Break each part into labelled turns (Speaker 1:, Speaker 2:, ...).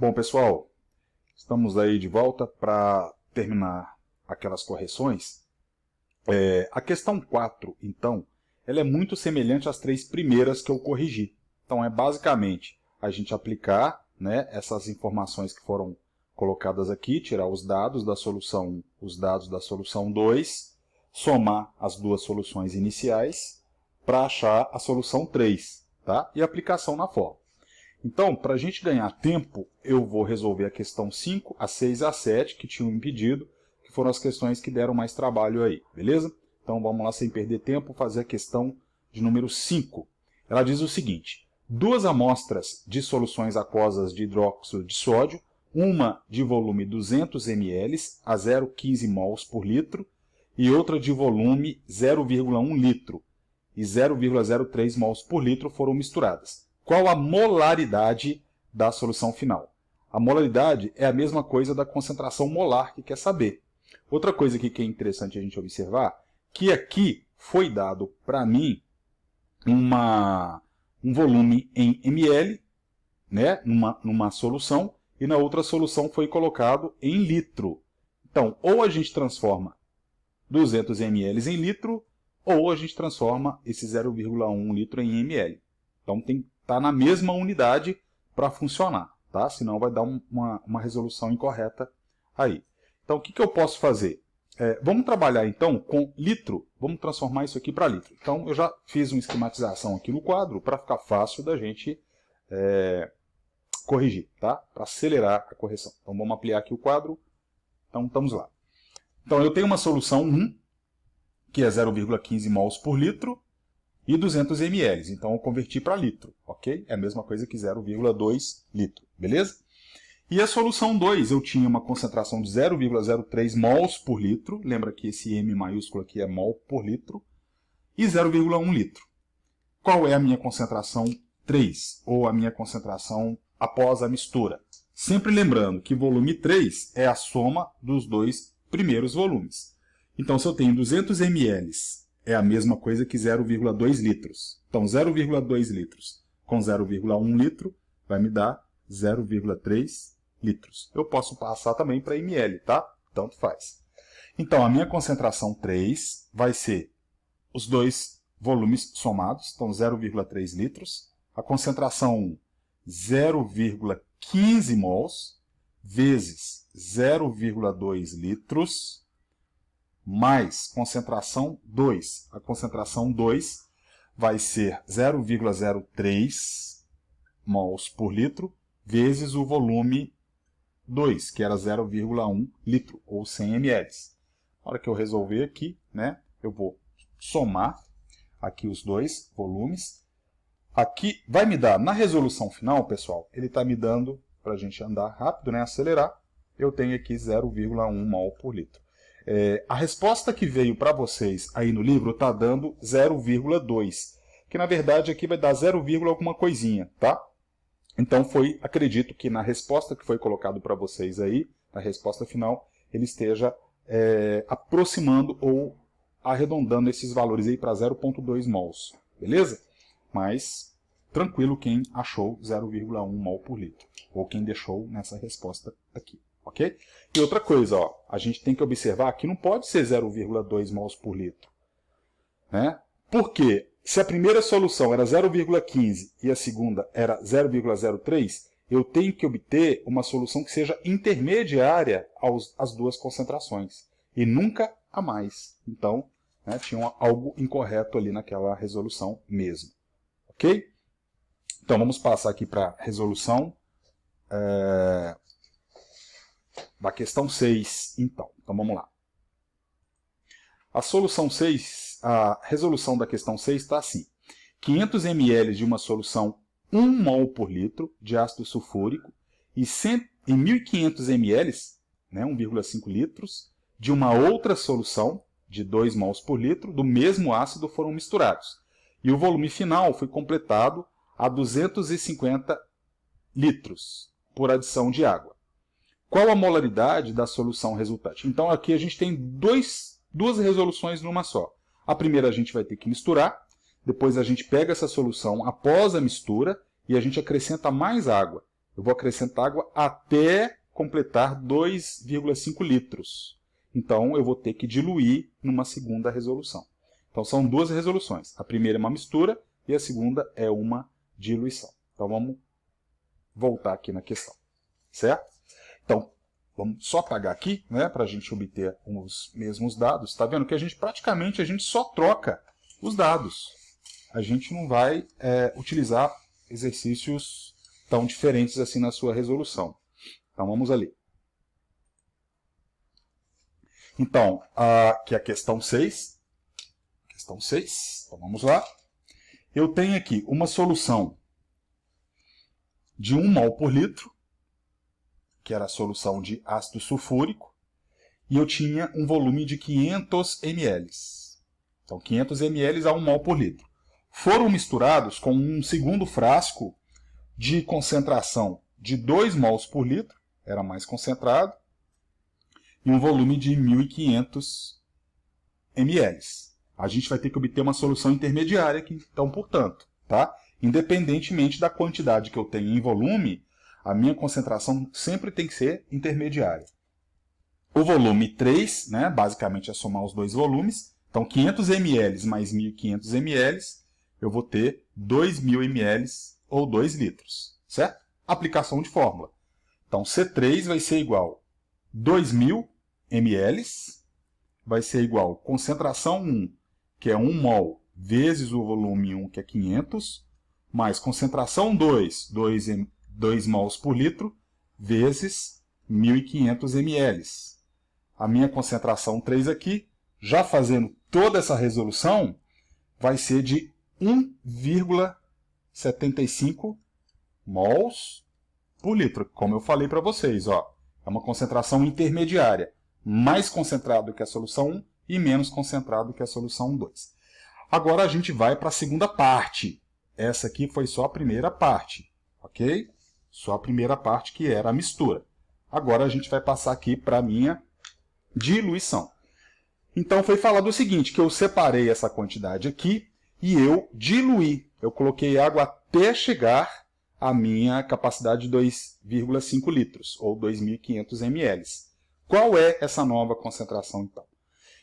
Speaker 1: Bom, pessoal, estamos aí de volta para terminar aquelas correções. A questão 4, então, ela é muito semelhante às 3 primeiras que eu corrigi. Então, é basicamente a gente aplicar, né, essas informações que foram colocadas aqui, tirar os dados da solução 1, os dados da solução 2, somar as duas soluções iniciais para achar a solução 3, tá? E aplicação na fórmula. Então, para a gente ganhar tempo, eu vou resolver a questão 5, a 6 e a 7, que tinham impedido, que foram as questões que deram mais trabalho aí, beleza? Então, vamos lá, sem perder tempo, fazer a questão de número 5. Ela diz o seguinte: duas amostras de soluções aquosas de hidróxido de sódio, uma de volume 200 ml a 0,15 mols por litro e outra de volume 0,1 litro e 0,03 mols por litro foram misturadas. Qual a molaridade da solução final? A molaridade é a mesma coisa da concentração molar que quer saber. Outra coisa aqui que é interessante a gente observar, que aqui foi dado para mim um volume em ml, né, numa solução, e na outra solução foi colocado em litro. Então, ou a gente transforma 200 ml em litro, ou a gente transforma esse 0,1 litro em ml. Então, tem que estar na mesma unidade para funcionar, tá? Senão vai dar uma resolução incorreta aí. Então, o que eu posso fazer? Vamos trabalhar, então, com litro. Vamos transformar isso aqui para litro. Então, eu já fiz uma esquematização aqui no quadro para ficar fácil da gente corrigir, tá? Para acelerar a correção. Então, vamos ampliar aqui o quadro. Então, estamos lá. Então, eu tenho uma solução 1, que é 0,15 mols por litro, e 200 ml. Então, eu converti para litro, ok? É a mesma coisa que 0,2 litro, beleza? E a solução 2, eu tinha uma concentração de 0,03 mols por litro. Lembra que esse M maiúsculo aqui é mol por litro. E 0,1 litro. Qual é a minha concentração 3? Ou a minha concentração após a mistura? Sempre lembrando que volume 3 é a soma dos dois primeiros volumes. Então, se eu tenho 200 ml, é a mesma coisa que 0,2 litros. Então, 0,2 litros com 0,1 litro vai me dar 0,3 litros. Eu posso passar também para ml, tá? Tanto faz. Então, a minha concentração 3 vai ser os dois volumes somados, então 0,3 litros. A concentração 1, 0,15 mols, vezes 0,2 litros, mais concentração 2. A concentração 2 vai ser 0,03 mols por litro, vezes o volume 2, que era 0,1 litro, ou 100 ml. Na hora que eu resolver aqui, né, eu vou somar aqui os dois volumes. Aqui vai me dar, na resolução final, pessoal, ele está me dando, para a gente andar rápido, né, acelerar, eu tenho aqui 0,1 mol por litro. A resposta que veio para vocês aí no livro está dando 0,2, que na verdade aqui vai dar 0, alguma coisinha, tá? Então acredito que na resposta que foi colocado para vocês aí, na resposta final, ele esteja aproximando ou arredondando esses valores aí para 0,2 mols, beleza? Mas tranquilo quem achou 0,1 mol por litro, ou quem deixou nessa resposta aqui. Ok? E outra coisa, ó, a gente tem que observar que não pode ser 0,2 mols por litro. Né? Por quê? Se a primeira solução era 0,15 e a segunda era 0,03, eu tenho que obter uma solução que seja intermediária às duas concentrações. E nunca a mais. Então, né, tinha algo incorreto ali naquela resolução mesmo. Ok? Então, vamos passar aqui para a resolução da questão 6, então. Então, vamos lá. A solução 6, a resolução da questão 6 está assim. 500 ml de uma solução 1 mol por litro de ácido sulfúrico e 1.500 ml, né, 1,5 litros, de uma outra solução de 2 mols por litro do mesmo ácido foram misturados. E o volume final foi completado a 250 litros por adição de água. Qual a molaridade da solução resultante? Então, aqui a gente tem duas resoluções numa só. A primeira a gente vai ter que misturar, depois a gente pega essa solução após a mistura e a gente acrescenta mais água. Eu vou acrescentar água até completar 2,5 litros. Então, eu vou ter que diluir numa segunda resolução. Então, são duas resoluções. A primeira é uma mistura e a segunda é uma diluição. Então, vamos voltar aqui na questão, certo? Então, vamos só apagar aqui, né, para a gente obter os mesmos dados. Está vendo que praticamente a gente só troca os dados. A gente não vai utilizar exercícios tão diferentes assim na sua resolução. Então, vamos ali. Então, aqui é a questão 6. Questão 6. Então, vamos lá. Eu tenho aqui uma solução de 1 mol por litro, que era a solução de ácido sulfúrico, e eu tinha um volume de 500 ml. Então, 500 ml a 1 mol por litro. Foram misturados com um segundo frasco de concentração de 2 mols por litro, era mais concentrado, e um volume de 1.500 ml. A gente vai ter que obter uma solução intermediária aqui, então, portanto, tá? Independentemente da quantidade que eu tenho em volume, a minha concentração sempre tem que ser intermediária. O volume 3, né, basicamente é somar os dois volumes, então 500 ml mais 1.500 ml, eu vou ter 2.000 ml ou 2 litros, certo? Aplicação de fórmula. Então, C3 vai ser igual a 2.000 ml, vai ser igual a concentração 1, que é 1 mol, vezes o volume 1, que é 500, mais concentração 2, 2 mols por litro, vezes 1.500 ml. A minha concentração 3 aqui, já fazendo toda essa resolução, vai ser de 1,75 mols por litro, como eu falei para vocês. Ó, é uma concentração intermediária, mais concentrado que a solução 1 e menos concentrado que a solução 2. Agora a gente vai para a segunda parte. Essa aqui foi só a primeira parte, ok? Só a primeira parte, que era a mistura. Agora a gente vai passar aqui para a minha diluição. Então foi falado o seguinte, que eu separei essa quantidade aqui e eu diluí. Eu coloquei água até chegar à minha capacidade de 2,5 litros, ou 2.500 ml. Qual é essa nova concentração, então?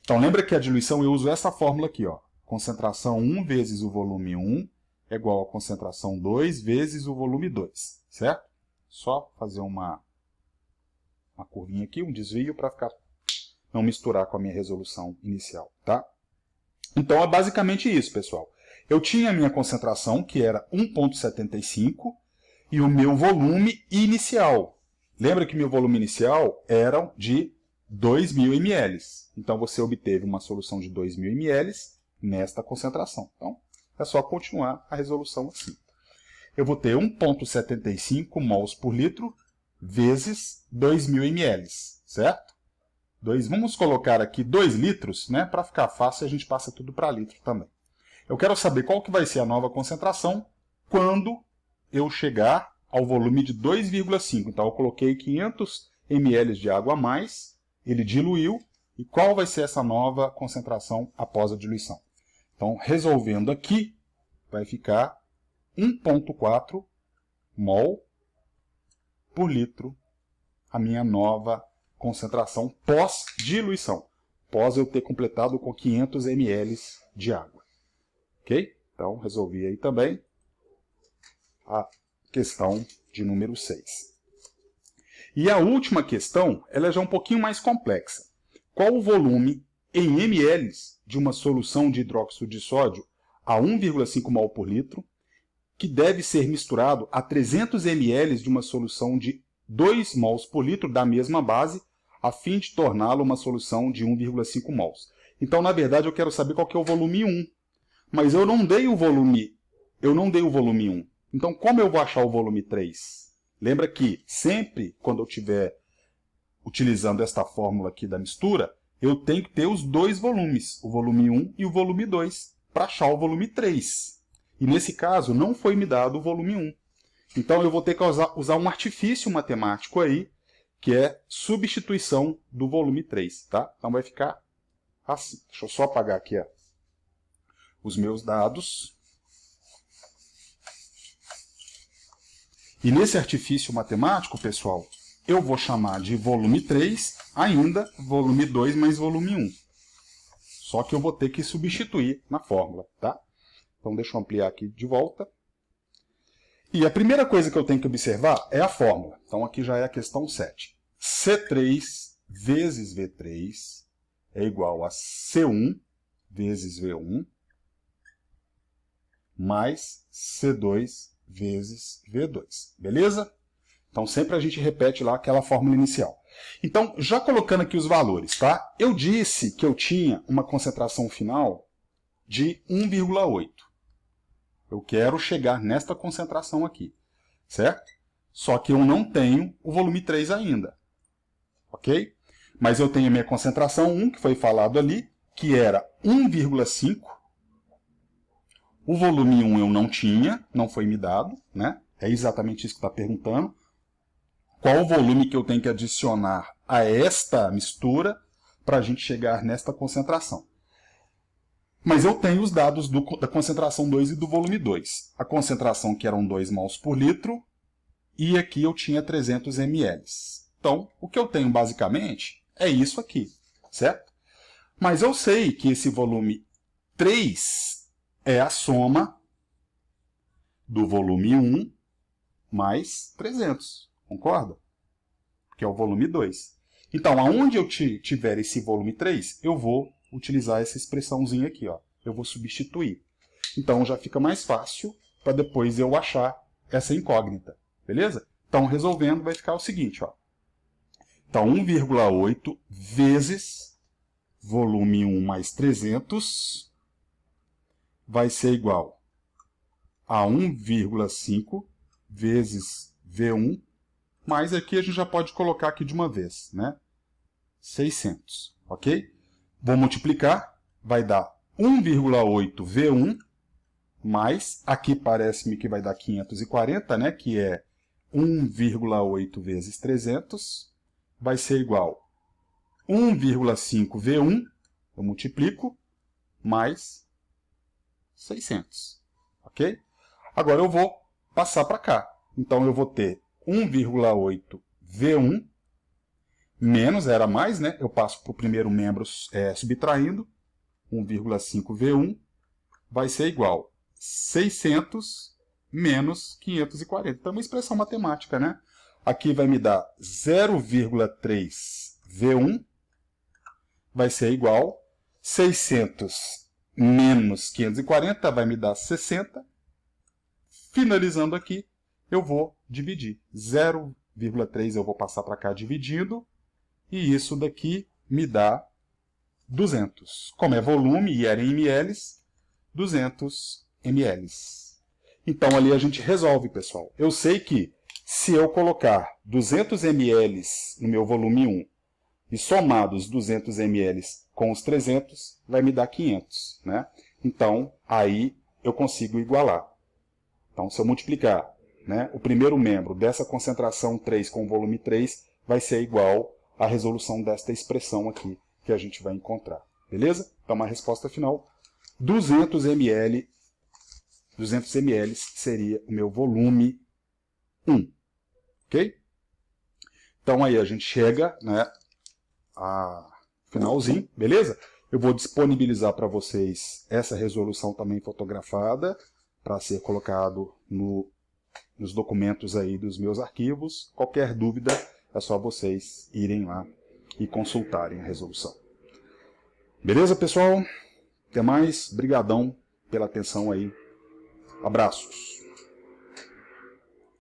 Speaker 1: Então lembra que a diluição eu uso essa fórmula aqui, ó. Concentração 1 vezes o volume 1 é igual a concentração 2 vezes o volume 2, certo? Só fazer uma curvinha aqui, um desvio, para não misturar com a minha resolução inicial, tá? Então é basicamente isso, pessoal. Eu tinha a minha concentração, que era 1,75, e o meu volume inicial. Lembra que meu volume inicial era de 2.000 ml. Então você obteve uma solução de 2.000 ml nesta concentração. Então, é só continuar a resolução assim. Eu vou ter 1,75 mols por litro vezes 2.000 ml, certo? Vamos colocar aqui 2 litros, né? Para ficar fácil, a gente passa tudo para litro também. Eu quero saber qual que vai ser a nova concentração quando eu chegar ao volume de 2,5. Então, eu coloquei 500 ml de água a mais, ele diluiu, e qual vai ser essa nova concentração após a diluição? Então, resolvendo aqui, vai ficar 1,4 mol por litro a minha nova concentração pós-diluição, pós eu ter completado com 500 ml de água. Ok? Então, resolvi aí também a questão de número 6. E a última questão, ela já é um pouquinho mais complexa. Qual o volume em ml de uma solução de hidróxido de sódio a 1,5 mol por litro, que deve ser misturado a 300 ml de uma solução de 2 mols por litro da mesma base, a fim de torná-lo uma solução de 1,5 mols. Então, na verdade, eu quero saber qual que é o volume 1. Mas eu não dei o volume 1. Então, como eu vou achar o volume 3? Lembra que sempre quando eu estiver utilizando esta fórmula aqui da mistura, eu tenho que ter os dois volumes, o volume 1 e o volume 2, para achar o volume 3. E nesse caso, não foi me dado o volume 1. Então, eu vou ter que usar um artifício matemático aí, que é substituição do volume 3. Tá? Então, vai ficar assim. Deixa eu só apagar aqui os meus dados. E nesse artifício matemático, pessoal, eu vou chamar de volume 3, ainda volume 2 mais volume 1. Só que eu vou ter que substituir na fórmula, tá? Então deixa eu ampliar aqui de volta. E a primeira coisa que eu tenho que observar é a fórmula. Então aqui já é a questão 7. C3 vezes V3 é igual a C1 vezes V1 mais C2 vezes V2. Beleza? Então sempre a gente repete lá aquela fórmula inicial. Então, já colocando aqui os valores, tá? Eu disse que eu tinha uma concentração final de 1,8. Eu quero chegar nesta concentração aqui, certo? Só que eu não tenho o volume 3 ainda, ok? Mas eu tenho a minha concentração 1, que foi falado ali, que era 1,5. O volume 1 eu não tinha, não foi me dado, né? É exatamente isso que está perguntando. Qual o volume que eu tenho que adicionar a esta mistura para a gente chegar nesta concentração? Mas eu tenho os dados da concentração 2 e do volume 2. A concentração que eram 2 mols por litro e aqui eu tinha 300 ml. Então, o que eu tenho basicamente é isso aqui, certo? Mas eu sei que esse volume 3 é a soma do volume 1 mais 300, concorda? Que é o volume 2. Então, aonde eu tiver esse volume 3, eu vou utilizar essa expressãozinha aqui, ó. Eu vou substituir. Então, já fica mais fácil para depois eu achar essa incógnita. Beleza? Então, resolvendo, vai ficar o seguinte, ó. Então, 1,8 vezes volume 1 mais 300 vai ser igual a 1,5 vezes V1, mas aqui a gente já pode colocar aqui de uma vez, né? 600, ok? Vou multiplicar, vai dar 1,8 V1, mais, aqui parece-me que vai dar 540, né? Que é 1,8 vezes 300, vai ser igual a 1,5 V1, eu multiplico, mais 600, ok? Agora eu vou passar para cá. Então eu vou ter 1,8 V1, menos, era mais, né? Eu passo para o primeiro membro subtraindo, 1,5 V1, vai ser igual a 600 menos 540. Então é uma expressão matemática, né? Aqui vai me dar 0,3 V1, vai ser igual a 600 menos 540, vai me dar 60. Finalizando aqui, eu vou dividir. 0,3 eu vou passar para cá dividindo, e isso daqui me dá 200. Como é volume e era em ml, 200 ml. Então ali a gente resolve, pessoal. Eu sei que se eu colocar 200 ml no meu volume 1 e somar os 200 ml com os 300, vai me dar 500, né? Então, aí eu consigo igualar. Então, se eu multiplicar, né, o primeiro membro dessa concentração 3 com o volume 3, vai ser igual à resolução desta expressão aqui que a gente vai encontrar. Beleza? Então, a resposta final, 200 ml seria o meu volume 1. Ok? Então, aí a gente chega, né, a finalzinho, beleza? Eu vou disponibilizar para vocês essa resolução também fotografada, para ser colocado nos documentos aí dos meus arquivos. Qualquer dúvida, é só vocês irem lá e consultarem a resolução. Beleza, pessoal? Até mais. Brigadão pela atenção aí. Abraços.